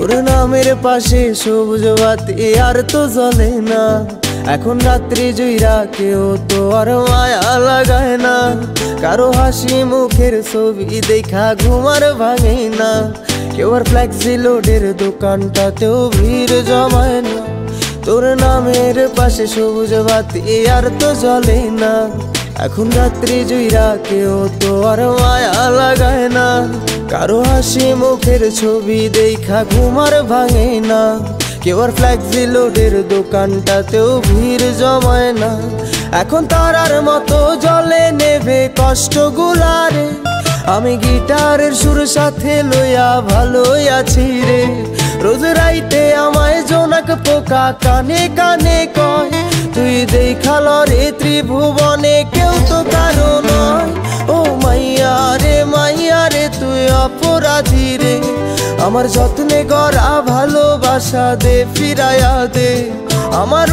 তোর নামের পাশে সবুজ বাতি আর তো জ্বলে না। এখন রাত্রি জুইরা কেউ তো আর মায়া লাগায় না। কারো হাসি মুখের ছবি দেখা ঘুমার ভাঙে না। কেউ আর ফ্লেক্সি লোডের দোকানটাতেও ভিড় জমায় না। তোর নামের পাশে সবুজ বাতি আর তো জ্বলে না। এখন রাত্রি জুইরা কেউ তো আর মায়া লাগায় না। কারো হাসি মুখের ছবি দেখা ঘুমার ভাঙে না। কেউ আর ফ্লেক্সি লোডের দোকানটাতেও ভিড় জমায় না। এখন তারার মতো জলে নেবে কষ্টগুলারে। আমি গিটারের সুর সাথে লইয়া ভালোই আছি রে। রোজ রাইতে আমায় জোনাক পোকা কানে কানে কয়, তুই দেখাল রে ত্রিভুবনে কেউ তো কারো নয়। ও মাইয়া রে তুই অপরাধী রে। আমার যত্নে গড়া ভালোবাসা দে ফিরাইয়া দে। আমার